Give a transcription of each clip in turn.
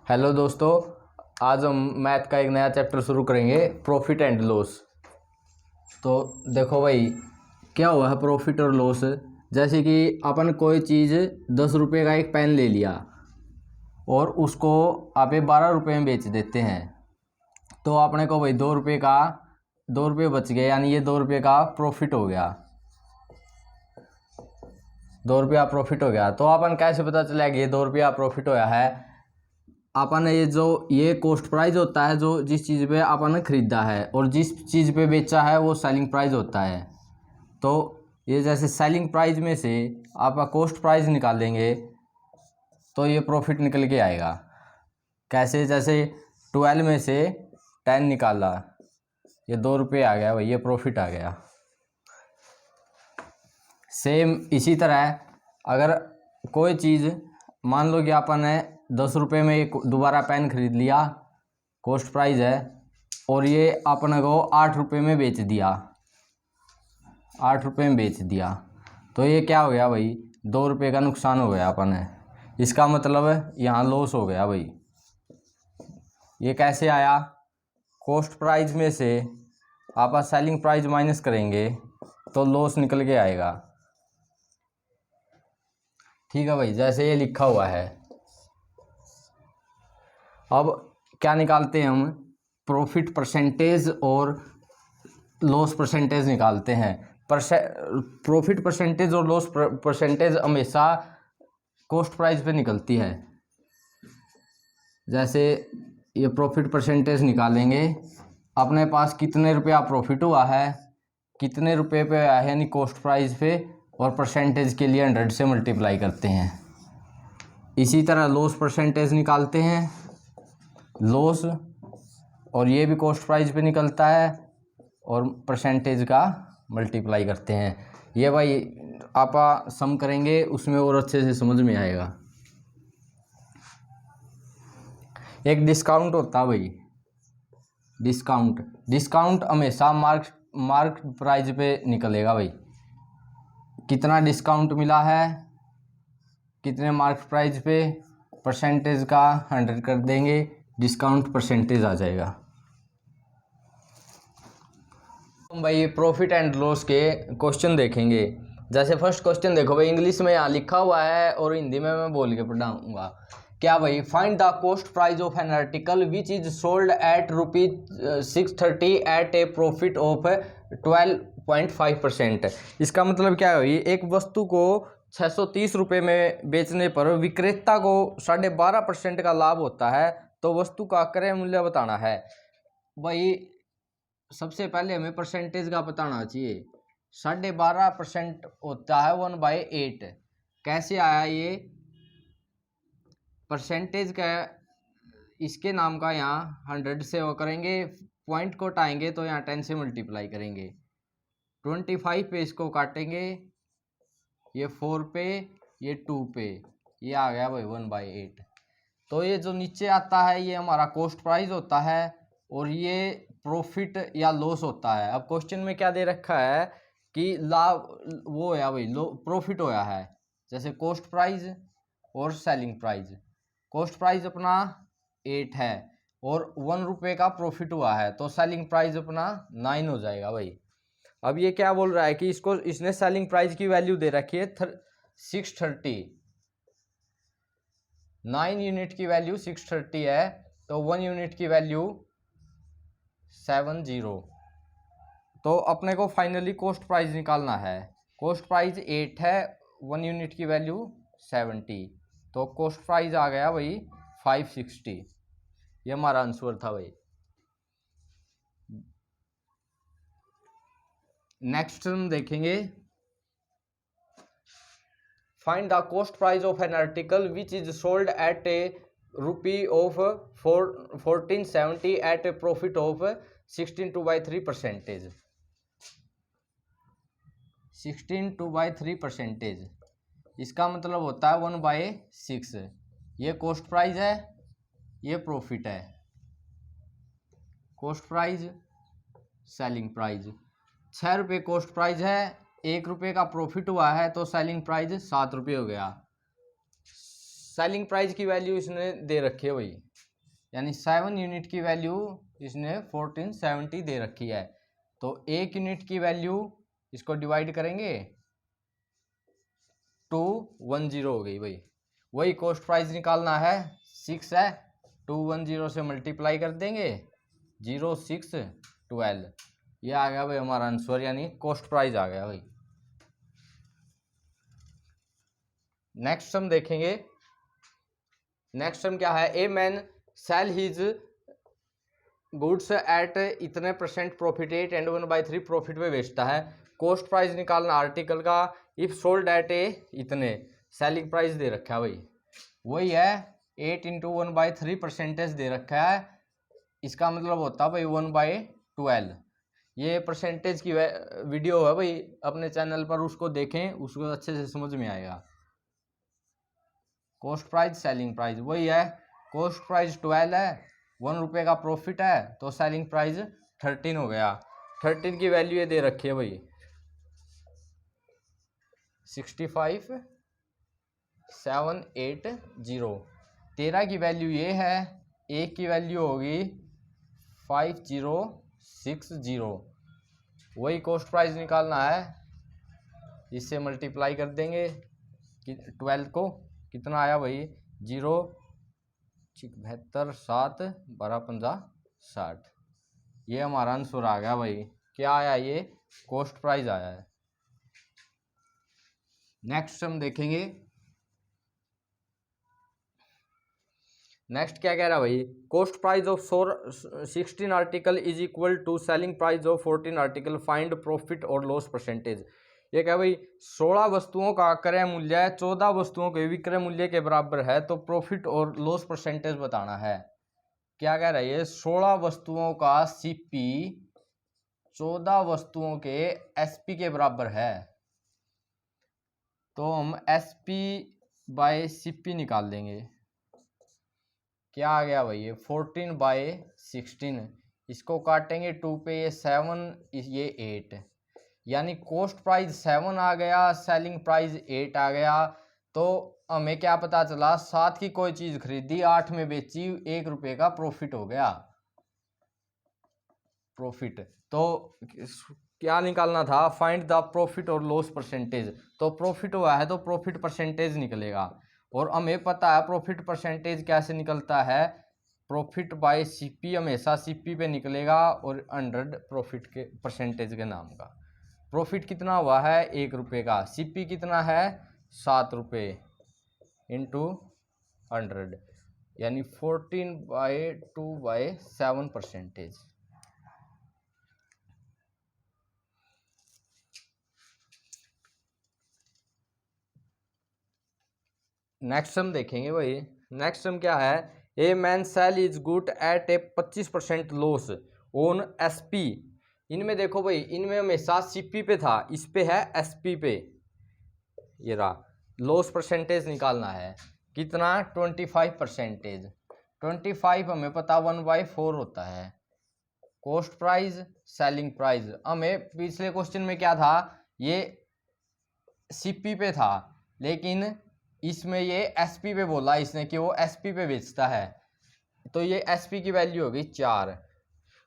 Hello दोस्तों, आज हम मैथ का एक नया चैप्टर शुरू करेंगे, प्रॉफिट एंड लॉस। तो देखो भाई, क्या हुआ है प्रॉफिट और लॉस। जैसे कि अपन कोई चीज़ 10 रुपये का एक पेन ले लिया और उसको आप 12 रुपये में बेच देते हैं, तो आपने को भाई 2 रुपये बच गए, यानी ये 2 रुपये का प्रॉफिट हो गया। 2 रुपया प्रॉफिट हो गया। तो अपन कैसे पता चलेगा ये 2 रुपया प्रॉफिट होया है। अपन ये कॉस्ट प्राइस होता है, जो जिस चीज़ पे अपन ने खरीदा है, और जिस चीज़ पे बेचा है वो सेलिंग प्राइस होता है। तो ये जैसे सेलिंग प्राइस में से आप कॉस्ट प्राइस निकालेंगे तो ये प्रॉफिट निकल के आएगा। कैसे? जैसे 12 में से 10 निकाला, ये 2 रुपये आ गया भाई, ये प्रॉफिट आ गया। सेम इसी तरह अगर कोई चीज़, मान लो कि अपन ने 10 रुपये में एक दोबारा पेन खरीद लिया, कॉस्ट प्राइस है, और ये अपन को 8 रुपये में बेच दिया, 8 रुपये में बेच दिया, तो ये क्या हो गया भाई? 2 रुपये का नुकसान हो गया अपन है। इसका मतलब यहाँ लॉस हो गया भाई। ये कैसे आया? कॉस्ट प्राइस में से आप सेलिंग प्राइस माइनस करेंगे तो लॉस निकल के आएगा। ठीक है भाई, जैसे ये लिखा हुआ है। अब क्या निकालते हैं हम? प्रॉफिट परसेंटेज और लॉस परसेंटेज निकालते हैं। प्रॉफिट परसेंटेज और लॉस परसेंटेज हमेशा कॉस्ट प्राइस पे निकलती है। जैसे ये प्रॉफिट परसेंटेज निकालेंगे, अपने पास कितने रुपया प्रॉफिट हुआ है, कितने रुपए पे आया है, यानी कॉस्ट प्राइस पे, और परसेंटेज के लिए 100 से मल्टीप्लाई करते हैं। इसी तरह लॉस परसेंटेज निकालते हैं, लॉस, और ये भी कॉस्ट प्राइस पे निकलता है, और परसेंटेज का मल्टीप्लाई करते हैं। ये भाई आप सम करेंगे उसमें और अच्छे से समझ में आएगा। एक डिस्काउंट होता है भाई, डिस्काउंट हमेशा मार्क प्राइस पे निकलेगा भाई। कितना डिस्काउंट मिला है, कितने मार्क प्राइस पे, परसेंटेज का 100 कर देंगे, डिस्काउंट परसेंटेज आ जाएगा। हम भाई प्रॉफिट एंड लॉस के क्वेश्चन देखेंगे। जैसे फर्स्ट क्वेश्चन देखो भाई, इंग्लिश में यहाँ लिखा हुआ है और हिंदी में मैं बोल के पढ़ाऊंगा। क्या भाई? Find the cost price of an article which is sold at ₹630 at a profit of 12.5%। इसका मतलब क्या है भाई? एक वस्तु को 630 रुपये में बेचने पर विक्रेता को 12.5% का लाभ होता है, तो वस्तु का क्रय मूल्य बताना है। भाई सबसे पहले हमें परसेंटेज का बताना चाहिए। 12.5% होता है 1/8। कैसे आया ये परसेंटेज का? इसके नाम का यहाँ 100 से वो करेंगे, पॉइंट को हटाएंगे तो यहाँ 10 से मल्टीप्लाई करेंगे, 25 पे इसको काटेंगे, ये 4 पे, ये 2 पे, ये आ गया भाई 1/8। तो ये जो नीचे आता है ये हमारा कॉस्ट प्राइस होता है, और ये प्रॉफिट या लॉस होता है। अब क्वेश्चन में क्या दे रखा है कि लाभ वो है भाई, प्रॉफिट होया है। जैसे कॉस्ट प्राइस और सेलिंग प्राइस। कॉस्ट प्राइस अपना 8 है और 1 रुपये का प्रॉफिट हुआ है, तो सेलिंग प्राइस अपना 9 हो जाएगा भाई। अब ये क्या बोल रहा है कि इसने सेलिंग प्राइस की वैल्यू दे रखी है 630, 9 यूनिट की वैल्यू 630 है, तो 1 यूनिट की वैल्यू 70। तो अपने को फाइनली कॉस्ट प्राइस निकालना है। कॉस्ट प्राइस 8 है, 1 यूनिट की वैल्यू 70, तो कॉस्ट प्राइस आ गया भाई 560। ये हमारा आंसर था भाई। नेक्स्ट हम देखेंगे, find the cost price of an article which is sold at a rupee of 1470 at a profit of 16/3%। 16/3%। इसका मतलब होता है 1/6। ये कॉस्ट प्राइस है, ये प्रॉफिट है। Cost price, selling price. 6 रुपये कॉस्ट प्राइस है, 1 रुपये का प्रॉफिट हुआ है, तो सेलिंग प्राइस 7 रुपये हो गया। सेलिंग प्राइस की वैल्यू इसने दे रखी है भाई, यानी 7 यूनिट की वैल्यू इसने 1470 दे रखी है। तो 1 यूनिट की वैल्यू इसको डिवाइड करेंगे 210 हो गई भाई। वही कॉस्ट प्राइस निकालना है, 6 है, 210 से मल्टीप्लाई कर देंगे, 0612, ये आ गया भाई हमारा आंसर, यानी कॉस्ट प्राइस आ गया भाई। नेक्स्ट हम देखेंगे, नेक्स्ट हम क्या है, a man sell his goods at इतने % प्रॉफिट, 8 and 1/3 प्रॉफिट पे बेचता है। कॉस्ट प्राइस निकालना आर्टिकल का, इफ सोल्ड एट ए इतने, सेलिंग प्राइस दे रखा है भाई, वही है 8 × 1/3% दे रखा है। इसका मतलब होता है भाई 1/12। ये परसेंटेज की वीडियो है भाई अपने चैनल पर, उसको देखें, उसको अच्छे से समझ में आएगा। कॉस्ट प्राइस सेलिंग प्राइस वही है, कॉस्ट प्राइस 12 है, 1 रुपये का प्रॉफिट है, तो सेलिंग प्राइस 13 हो गया। 13 की वैल्यू ये दे रखी है भाई 65,780। 13 की वैल्यू ये है, 1 की वैल्यू होगी 5060। वही कॉस्ट प्राइस निकालना है, इससे मल्टीप्लाई कर देंगे 12 को, कितना आया भाई 0 72 7 12 50 60। ये हमारा आंसर आ गया भाई, क्या आया, ये कॉस्ट प्राइस आया है। नेक्स्ट हम देखेंगे, नेक्स्ट क्या कह रहा है भाई, cost price of 16 article is equal to selling price of 14 article, find profit और लॉस परसेंटेज। ये क्या भाई, 16 वस्तुओं का क्रय मूल्य है, 14 वस्तुओं के विक्रय मूल्य के बराबर है, तो प्रॉफिट और लॉस परसेंटेज बताना है। क्या कह रहा है ये, 16 वस्तुओं का सीपी 14 वस्तुओं के एसपी के बराबर है, तो हम एसपी बाय सीपी निकाल देंगे। क्या आ गया भाई, ये 14/16, इसको काटेंगे 2 पे, ये 7, ये 8, यानी कॉस्ट प्राइस 7 आ गया, सेलिंग प्राइस 8 आ गया। तो हमें क्या पता चला, 7 की कोई चीज खरीदी, 8 में बेची, 1 रुपये का प्रॉफिट हो गया, प्रॉफिट। तो क्या निकालना था, फाइंड द प्रॉफिट और लॉस परसेंटेज। तो प्रॉफिट हुआ है तो प्रॉफिट परसेंटेज निकलेगा, और हमें पता है प्रॉफिट परसेंटेज कैसे निकलता है, प्रॉफिट बाय सीपी, हमेशा सीपी पे निकलेगा, और 100 प्रॉफिट के परसेंटेज के नाम का। प्रॉफिट कितना हुआ है 1 रुपये का, सीपी कितना है 7 रुपये इंटू 100, यानी 14/2/7%। नेक्स्ट हम देखेंगे भाई, नेक्स्ट हम क्या है, a man sell is good at a 25% loss on SP. इनमें देखो भाई, इनमें हमेशा सीपी पे था, इस पे है एसपी पे, ये रहा। लॉस परसेंटेज निकालना है, कितना 25%। 25 हमें पता 1/4 होता है। कॉस्ट प्राइस सेलिंग प्राइस, हमें पिछले क्वेश्चन में क्या था, ये सीपी पे था, लेकिन इसमें ये एसपी पे बोला इसने कि वो एसपी पे बेचता है, तो ये एसपी की वैल्यू होगी 4।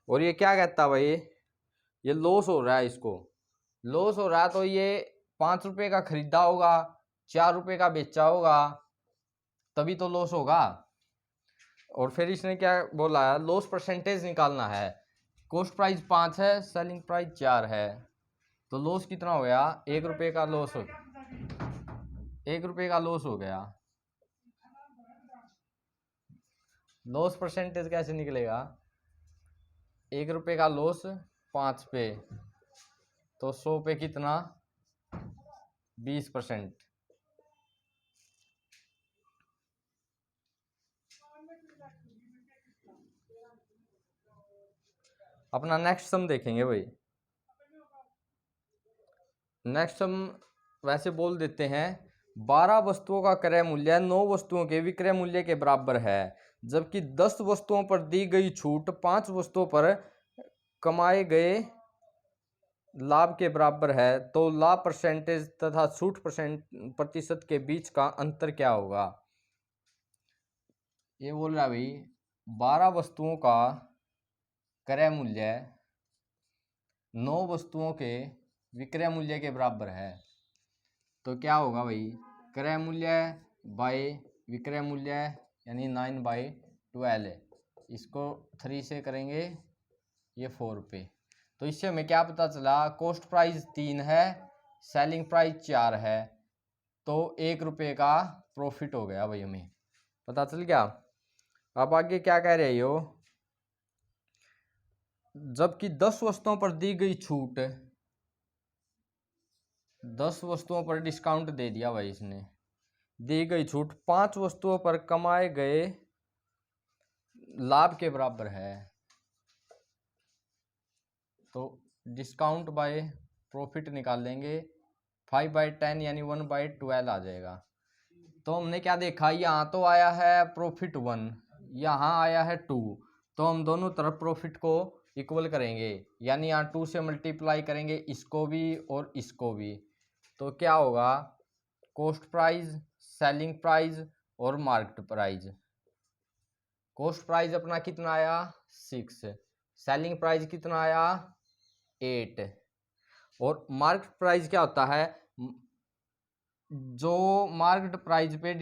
और ये क्या कहता है भाई, ये लॉस हो रहा है, इसको लॉस हो रहा है, तो ये 5 रुपये का खरीदा होगा, 4 रुपये का बेचा होगा, तभी तो लॉस होगा। और फिर इसने क्या बोला है, लॉस परसेंटेज निकालना है। कॉस्ट प्राइस 5 है, सेलिंग प्राइस 4 है, तो लॉस कितना हो गया, 1 रुपये का लॉस हो, 1 रुपये का लॉस हो गया। लॉस परसेंटेज कैसे निकलेगा, 1 रुपये का लॉस 5 पे, तो 100 पे कितना 20%। अपना नेक्स्ट सम देखेंगे भाई, नेक्स्ट हम वैसे बोल देते हैं, 12 वस्तुओं का क्रय मूल्य 9 वस्तुओं के विक्रय मूल्य के बराबर है, जबकि 10 वस्तुओं पर दी गई छूट 5 वस्तुओं पर कमाए गए लाभ के बराबर है, तो लाभ परसेंटेज तथा छूट प्रतिशत के बीच का अंतर क्या होगा। ये बोल रहा है भाई 12 वस्तुओं का क्रय मूल्य 9 वस्तुओं के विक्रय मूल्य के बराबर है। तो क्या होगा भाई, क्रय मूल्य बाय विक्रय मूल्य यानी 9/12, इसको 3 से करेंगे ये 4 रुपये। तो इससे हमें क्या पता चला, कॉस्ट प्राइस 3 है, सेलिंग प्राइस 4 है, तो 1 रुपये का प्रॉफिट हो गया भाई, हमें पता चल गया। अब आगे क्या कह रहे हो, जबकि 10 वस्तुओं पर दी गई छूट, 10 वस्तुओं पर डिस्काउंट दे दिया भाई इसने, दी गई छूट 5 वस्तुओं पर कमाए गए लाभ के बराबर है। तो डिस्काउंट बाय प्रॉफिट निकाल लेंगे, 5/10 यानी 1/12 आ जाएगा। तो हमने क्या देखा, यहाँ तो आया है प्रॉफिट 1, यहाँ आया है 2, तो हम दोनों तरफ प्रॉफिट को इक्वल करेंगे, यानी यहाँ 2 से मल्टीप्लाई करेंगे इसको भी और इसको भी। तो क्या होगा, कॉस्ट प्राइस, सेलिंग प्राइस और मार्केट प्राइस। कॉस्ट प्राइस अपना कितना आया 6, सेलिंग प्राइस कितना आया 8, और मार्केट प्राइस क्या होता है, जो मार्केट प्राइस पे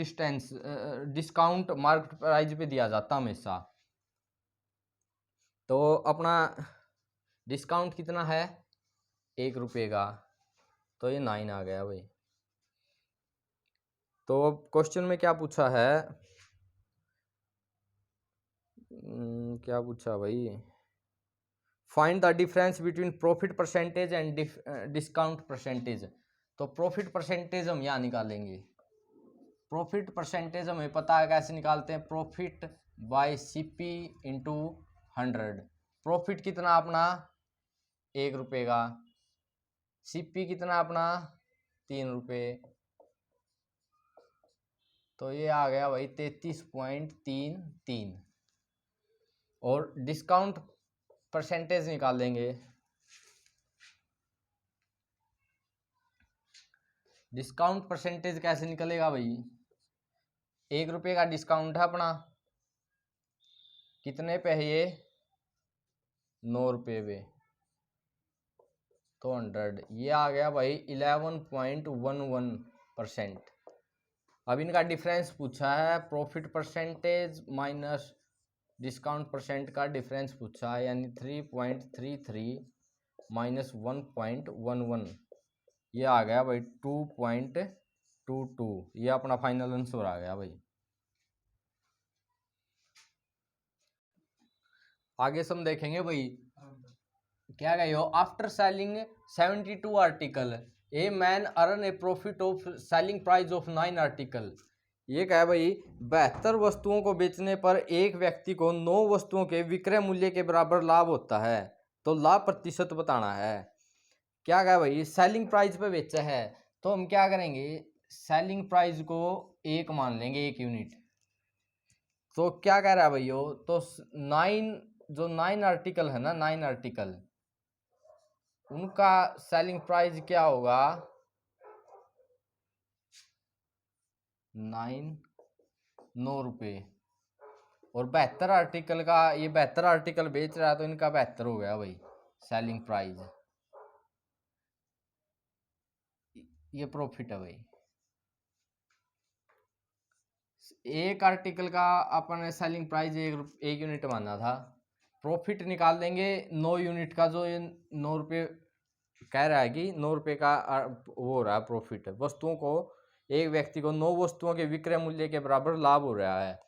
डिस्काउंट मार्केट प्राइस पे दिया जाता हमेशा। तो अपना डिस्काउंट कितना है 1 रुपये का, तो ये 9 आ गया भाई। तो अब क्वेश्चन में क्या पूछा है, क्या पूछा भाई, find the difference between profit percentage and discount percentage. तो प्रॉफिट परसेंटेज हम यहाँ निकालेंगे। प्रॉफिट परसेंटेज हमें पता है कैसे निकालते हैं, profit by CP into 100। Profit कितना अपना 1 रुपये का, सीपी कितना अपना 3 रुपये, तो ये आ गया भाई 33.33। और डिस्काउंट परसेंटेज निकाल देंगे। डिस्काउंट परसेंटेज कैसे निकलेगा भाई, 1 रुपये का डिस्काउंट है अपना, कितने पे है ये 9 रुपये पे, तो 100, ये आ गया भाई 11.11%। अब इनका डिफरेंस पूछा है, profit percentage minus discount percent का डिफरेंस पूछा है, यानी 3.33 माइनस 1.11, ये आ गया भाई 2.22। ये अपना फाइनल आंसर आ गया भाई। आगे हम देखेंगे भाई, क्या गए हो, after selling 72 article a man earn A profit of selling price of 9 article. ये क्या है भाई, 72 वस्तुओं को बेचने पर एक व्यक्ति को 9 वस्तुओं के विक्रय मूल्य के बराबर लाभ होता है, तो लाभ प्रतिशत बताना है। क्या क्या भाई, सेलिंग प्राइस पे बेचा है, तो हम क्या करेंगे, सेलिंग प्राइस को 1 मान लेंगे, 1 यूनिट। तो क्या कह रहा है भैया, तो 9 आर्टिकल है ना, 9 आर्टिकल, उनका सेलिंग प्राइस क्या होगा 9 रुपये, और 72 आर्टिकल का, ये 72 आर्टिकल बेच रहा है तो इनका 72 हो गया भाई सेलिंग प्राइस, ये प्रॉफिट है भाई। एक आर्टिकल का अपन सेलिंग प्राइस 1 यूनिट माना था, प्रॉफिट निकाल देंगे 9 यूनिट का, जो ये 9 रुपये कह रहा है कि 9 रुपये का वो हो रहा है प्रॉफिट, वस्तुओं को, एक व्यक्ति को 9 वस्तुओं के विक्रय मूल्य के बराबर लाभ हो रहा है।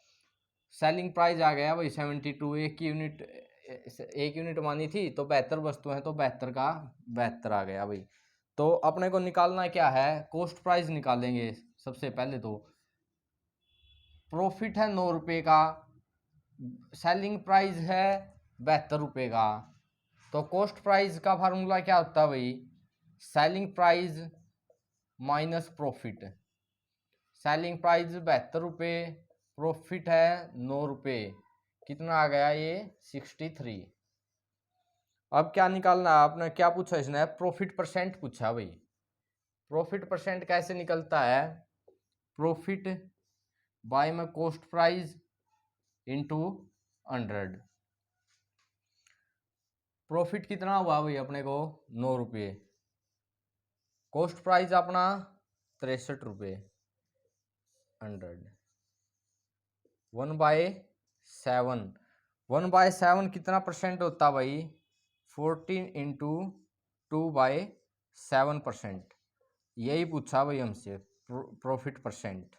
सेलिंग प्राइस आ गया भाई 72, 1 यूनिट मानी थी, तो 72 वस्तुएं हैं, तो 72 का 72 आ गया भाई। तो अपने को निकालना क्या है, कॉस्ट प्राइस निकालेंगे सबसे पहले। तो प्रॉफिट है 9 रुपये का, सेलिंग प्राइस है 72 रुपये का, तो कॉस्ट प्राइस का फार्मूला क्या होता है भाई, selling price minus profit. Selling price 72 रुपये, प्रॉफिट है 9 रुपये, कितना आ गया ये 63। अब क्या निकालना है आपने, क्या पूछा इसने, प्रॉफिट परसेंट पूछा भाई। प्रॉफिट परसेंट कैसे निकलता है, प्रॉफिट बाय में कॉस्ट प्राइस इंटू 100। प्रॉफिट कितना हुआ भाई अपने को 9 रुपये। कॉस्ट प्राइस अपना 63 रुपये। 100 1/7। 1/7 कितना परसेंट होता भाई? 14 इंटू 2/7%। यही पूछा भाई हमसे प्रॉफिट परसेंट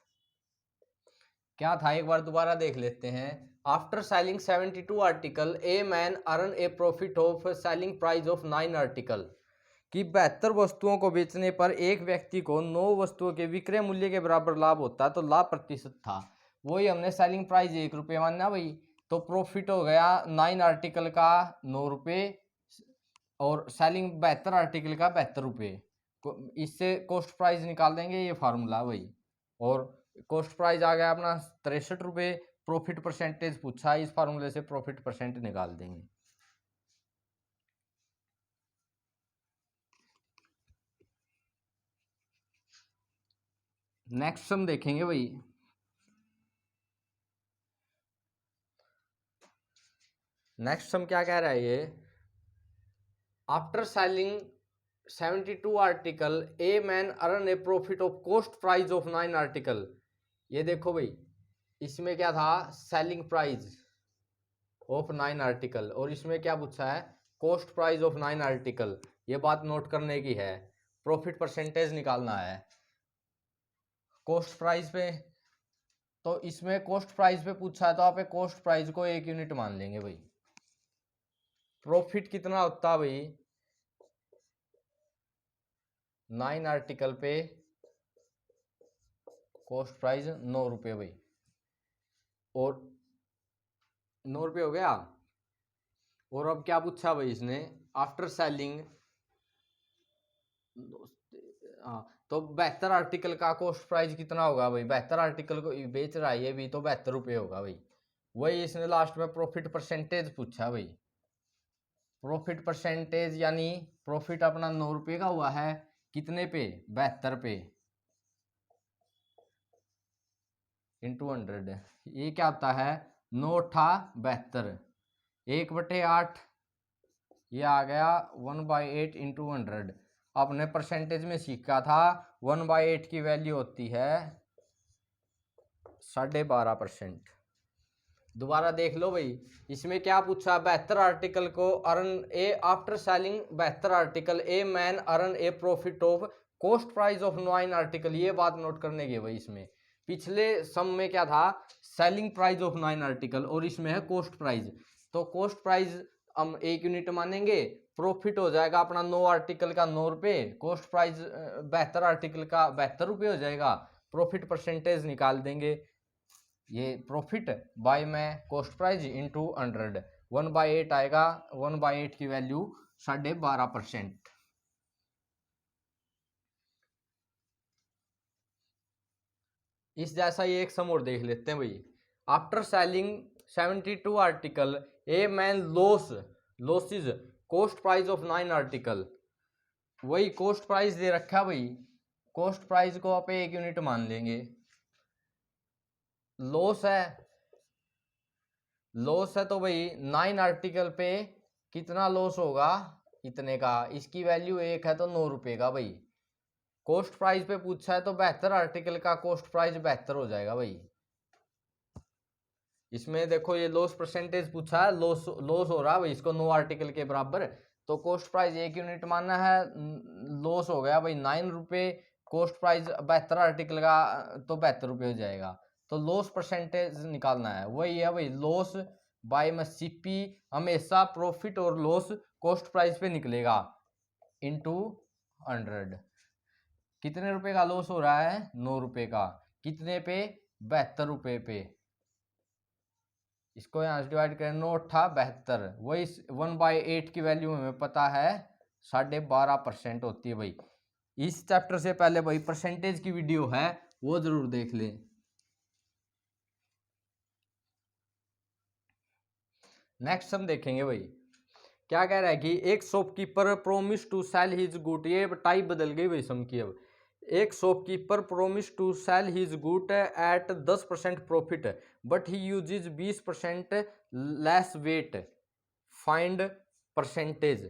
क्या था, एक बार दोबारा देख लेते हैं। After selling 72 article a man earn A profit of selling price of 9 article. कि 72 वस्तुओं को बेचने पर एक व्यक्ति को 9 वस्तुओं के विक्रय मूल्य के बराबर लाभ होता है, तो लाभ प्रतिशत था। वही हमने सेलिंग प्राइस 1 रुपये माना भाई, तो प्रॉफिट हो गया 9 आर्टिकल का 9 रुपये और सेलिंग 72 आर्टिकल का 72 रुपये। इससे कॉस्ट प्राइस निकाल देंगे, ये फार्मूला भाई। और कॉस्ट प्राइस आ गया अपना 63 रुपये। प्रॉफिट परसेंटेज पूछा, इस फार्मूले से प्रॉफिट परसेंट निकाल देंगे। नेक्स्ट हम देखेंगे भाई, नेक्स्ट हम क्या कह रहा है ये। After selling 72 article a man earn A profit of cost price of 9 article. ये देखो भाई, इसमें क्या था, सेलिंग प्राइस ऑफ 9 आर्टिकल, और इसमें क्या पूछा है, कॉस्ट प्राइस ऑफ 9 आर्टिकल। ये बात नोट करने की है। प्रॉफिट परसेंटेज निकालना है कॉस्ट प्राइस पे, तो इसमें कॉस्ट प्राइस पे पूछा है तो आप कॉस्ट प्राइस को 1 यूनिट मान लेंगे भाई। प्रॉफिट कितना होता भाई 9 आर्टिकल पे कॉस्ट प्राइस 9 रुपये भाई, और 9 रुपये हो गया। और अब क्या पूछा भाई इसने, आफ्टर सेलिंग, हाँ, तो 72 आर्टिकल का कॉस्ट प्राइस कितना होगा भाई। 72 आर्टिकल को बेच रहा है ये भी, तो 72 रुपये होगा भाई। वही इसने लास्ट में प्रॉफिट परसेंटेज पूछा भाई। प्रॉफिट परसेंटेज यानी प्रॉफिट अपना 9 रुपये का हुआ है, कितने पे, 72 पे, इंटू 100। ये क्या होता है, 9×8 = 1/8। ये आ गया 1/8 इंटू 100। आपने परसेंटेज में सीखा था 1/8 की वैल्यू होती है 12.5%। दोबारा देख लो भाई, इसमें क्या पूछा, 72 आर्टिकल को earn A after selling 72 article a man earn A profit of cost price of 9 article. ये बात नोट करने की भाई। इसमें पिछले सम में क्या था, सेलिंग प्राइस ऑफ 9 आर्टिकल, और इसमें है कॉस्ट प्राइस। तो कॉस्ट प्राइस हम 1 यूनिट मानेंगे, प्रॉफिट हो जाएगा अपना 9 आर्टिकल का 9 रुपये, कॉस्ट प्राइस 72 आर्टिकल का 72 रुपये हो जाएगा। प्रॉफिट परसेंटेज निकाल देंगे, ये प्रॉफिट बाय में कॉस्ट प्राइस इंटू 100, 1/8 आएगा। 1/8 की वैल्यू 12.5%। इस जैसा ये एक सम और देख लेते हैं भाई। After selling 72 article a man losses cost price of 9 article. वही कॉस्ट प्राइस दे रखा भाई, कॉस्ट प्राइस को आप 1 यूनिट मान लेंगे। लॉस है तो भाई 9 आर्टिकल पे कितना लॉस होगा, इतने का। इसकी वैल्यू 1 है तो 9 रुपये का भाई। कॉस्ट प्राइस पे पूछा है तो 72 आर्टिकल का कॉस्ट प्राइस 72 हो जाएगा भाई। इसमें देखो ये लॉस परसेंटेज पूछा है, लॉस हो रहा है भाई इसको 9 आर्टिकल के बराबर, तो कॉस्ट प्राइस 1 यूनिट मानना है। लॉस हो गया भाई 9 रुपये, कॉस्ट प्राइस 72 आर्टिकल का तो 72 रुपये हो जाएगा। तो लॉस परसेंटेज निकालना है, वही है भाई लॉस बाय में सीपी। हमेशा प्रॉफिट और लॉस कॉस्ट प्राइस पे निकलेगा इंटू 100। कितने रुपए का लॉस हो रहा है, 9 रुपये का, कितने पे, 72 रुपये पे। इसको यहाँ से डिवाइड करें, 9×8 = 72। वही 1/8 की वैल्यू हमें पता है 12.5% होती है भाई। इस चैप्टर से पहले भाई परसेंटेज की वीडियो है, वो जरूर देख लें। नेक्स्ट हम देखेंगे भाई, क्या कह रहा है कि एक shopkeeper promise to sell his good. ये टाइप बदल गई भाई सम की। अब एक shopkeeper promise to sell his good at 10% profit but he uses 20% less weight, find percentage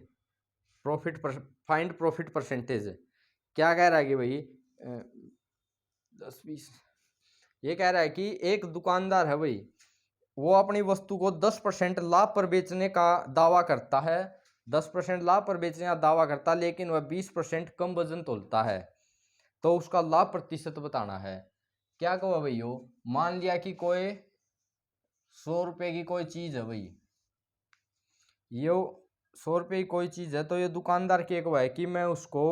profit, find profit percentage. क्या कह रहा है कि भाई 10-20, ये कह रहा है कि एक दुकानदार है भाई, वो अपनी वस्तु को 10% लाभ पर बेचने का दावा करता है, 10% लाभ पर बेचने का दावा करता है, लेकिन वह 20% कम वजन तोलता है, तो उसका लाभ प्रतिशत बताना है। क्या कहो भैया, मान लिया कि कोई 100 रुपए की कोई चीज है भाई, ये 100 रुपए की कोई चीज है, तो ये दुकानदार क्या कहो है कि मैं उसको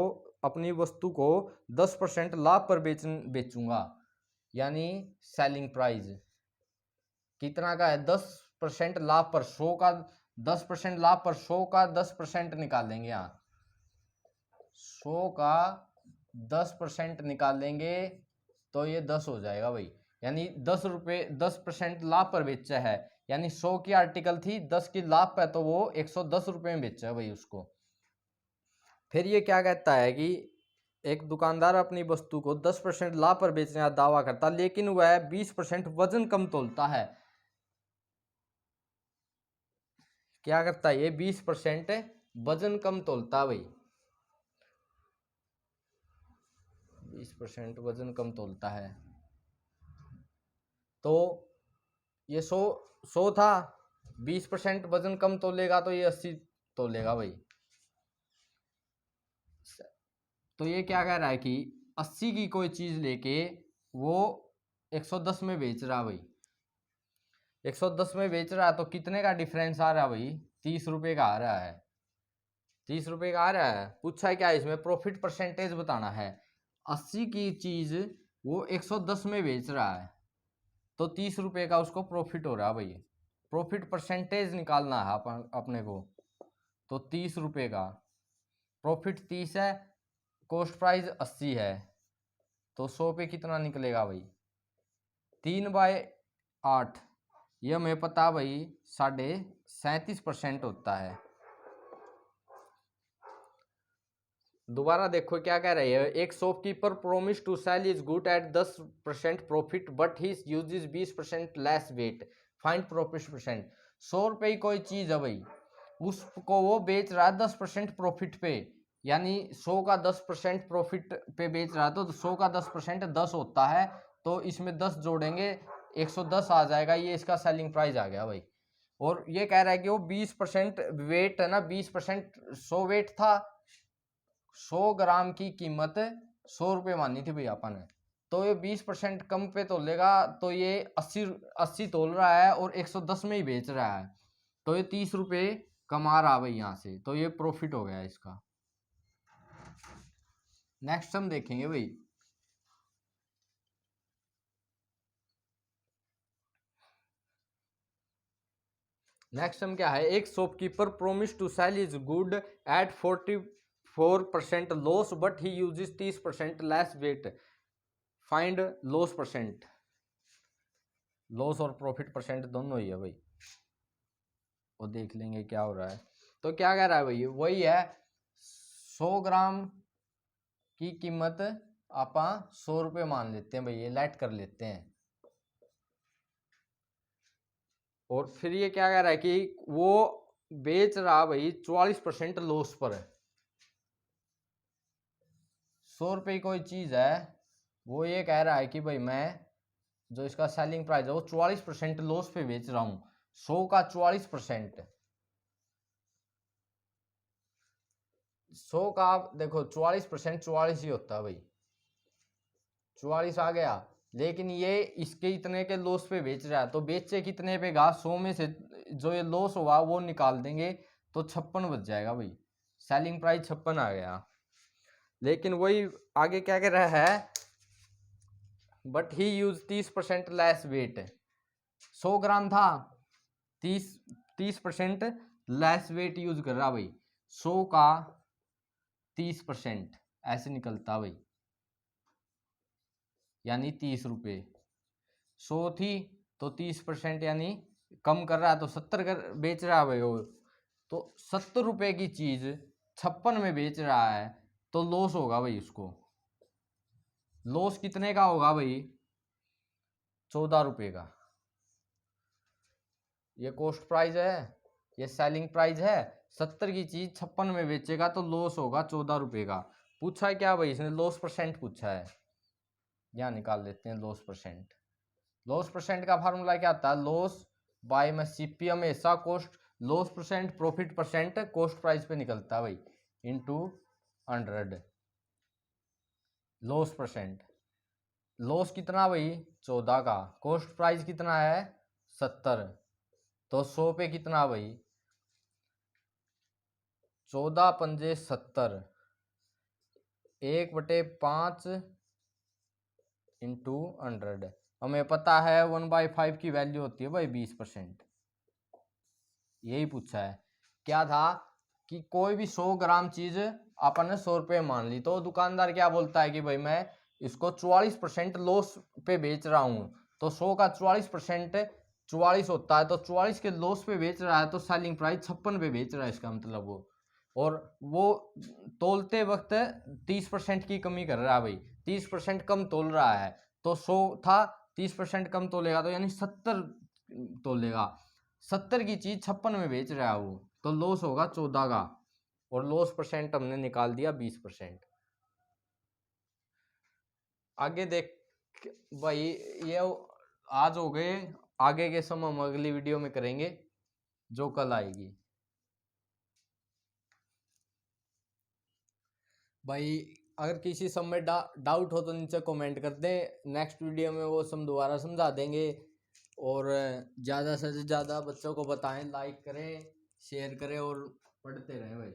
अपनी वस्तु को 10% लाभ पर बेचूंगा, यानी सेलिंग प्राइस कितना का है, 10% लाभ पर 100 का, 10% लाभ पर 100 का 10% निकालेंगे, यहाँ 100 का 10% निकालेंगे तो ये 10 हो जाएगा भाई, यानी 10 रुपये 10% लाभ पर बेचा है, यानी 100 की आर्टिकल थी, 10 की लाभ पे, तो वो 110 रुपये में बेचा है भाई उसको। फिर ये क्या कहता है कि एक दुकानदार अपनी वस्तु को 10% लाभ पर बेचने का दावा करता, लेकिन वह 20% वजन कम तोलता है। क्या करता है ये, 20% वजन कम तोलता है भाई, 20% वजन कम तोलता है। तो ये 100 था, 20% वजन कम तोलेगा तो ये 80 तोलेगा भाई। तो ये क्या कह रहा है कि 80 की कोई चीज लेके वो 110 में बेच रहा भाई, 110 में बेच रहा है, तो कितने का डिफरेंस आ रहा है भाई, 30 रुपये का आ रहा है, 30 रुपये का आ रहा है। पूछा है क्या इसमें, प्रॉफिट परसेंटेज बताना है। 80 की चीज वो 110 में बेच रहा है, तो 30 रुपये का उसको प्रॉफिट हो रहा है भाई, प्रॉफिट परसेंटेज निकालना है अपने को। तो 30 रुपये का प्रॉफिट 30 है, कॉस्ट प्राइस 80 है, तो 100 पे कितना निकलेगा भाई, 3/8, यह हमें पता भाई 37.5% होता है। दोबारा देखो क्या कह रही है, एक shopkeeper promise to sell is good at 10% profit but he uses 20% less weight, find profit percent. 100 रुपये की कोई चीज है भाई, उसको वो बेच रहा है 10% प्रॉफिट पे, यानी 100 का 10% प्रॉफिट पे बेच रहा है, तो 100 का 10% 10 होता है, तो इसमें 10 जोड़ेंगे 110 आ जाएगा, ये इसका सेलिंग प्राइस आ गया भाई। और ये कह रहा है कि वो 20% वेट है ना, 20% 100 वेट था, 100 ग्राम की कीमत 100 रुपये मानी थी भैया अपन ने, तो ये 20% कम पे तोलेगा, तो ये 80 तोल रहा है और 110 में ही बेच रहा है, तो ये 30 रुपये कमा रहा भाई यहाँ से, तो ये प्रॉफिट हो गया इसका। नेक्स्ट हम देखेंगे भाई, नेक्स्ट हम क्या है, एक shopkeeper promise to sell is good at 44% loss but he uses 30% less weight, find loss percent. Loss और प्रॉफिट परसेंट दोनों ही है भाई, वो देख लेंगे क्या हो रहा है। तो क्या कह रहा है भाई, वही है 100 ग्राम की कीमत आप 100 रुपये मान लेते हैं भाई, ये लेट कर लेते हैं। और फिर ये क्या कह रहा है कि वो बेच रहा भाई 44% लॉस पर है। 100 रुपये की कोई चीज है, वो ये कह रहा है कि भाई मैं जो इसका सेलिंग प्राइस है वो 44% लॉस पे बेच रहा हूं, 100 का 44%, 100 का आप देखो 44% 44 ही होता है भाई, 44 आ गया, लेकिन ये इसके इतने के लॉस पे बेच रहा है, तो बेचे कितने पे गा, 100 में से जो ये लॉस हुआ वो निकाल देंगे, तो 56 बच जाएगा भाई, सेलिंग प्राइस 56 आ गया। लेकिन वही आगे क्या कह रहा है, but he use 30% less wait, 100 ग्राम था, 30% लेस वेट यूज कर रहा भाई, 100 का 30% ऐसे निकलता भाई, यानी 30 रुपये, 100 थी तो 30% यानी कम कर रहा है, तो 70 कर बेच रहा है भाई वो, तो 70 रुपये की चीज 56 में बेच रहा है, तो लॉस होगा भाई उसको, लॉस कितने का होगा भाई? 14 रुपये का। ये कॉस्ट प्राइस है, ये सेलिंग प्राइस है। 70 की चीज 56 में बेचेगा तो लॉस होगा 14 रुपये का। पूछा है क्या भाई इसने? लॉस परसेंट पूछा है। यहाँ निकाल लेते हैं लॉस परसेंट। लॉस परसेंट का फार्मूला क्या आता है? लॉस बाय में सीपी हमेशा cost, loss percent profit percent cost price पे निकलता है भाई, इनटू 100। लॉस परसेंट, लॉस कितना भाई? 14 का। कॉस्ट प्राइस कितना है? 70। तो 100 पे कितना भाई? 14 पंजे 70, 1/5 इंटू 100। हमें पता है 1/5 की वैल्यू होती है भाई 20%। यही पूछा है। क्या था कि कोई भी 100 ग्राम चीज अपन ने 100 रुपये मान ली, तो दुकानदार क्या बोलता है कि भाई मैं इसको 44% लॉस पे बेच रहा हूं। तो 100 का 44% 44 होता है, तो 44 के लॉस पे बेच रहा है, तो सेलिंग प्राइस 56 पे बेच रहा है, इसका मतलब वो। और वो तोलते वक्त 30% की कमी कर रहा है भाई, 30% कम तोल रहा है। तो 100 था, 30% कम तोलेगा तो यानी 70 तोलेगा। 70 की चीज 56 में बेच रहा है वो, तो लॉस होगा 14 का। और लॉस परसेंट हमने निकाल दिया 20%। आगे देख भाई, ये आज हो गए, आगे के समय हम अगली वीडियो में करेंगे जो कल आएगी। भाई अगर किसी सब में डाउट हो तो नीचे कमेंट कर दें, नेक्स्ट वीडियो में वो सब दोबारा समझा देंगे। और ज़्यादा से ज़्यादा बच्चों को बताएं, लाइक करें, शेयर करें और पढ़ते रहें भाई।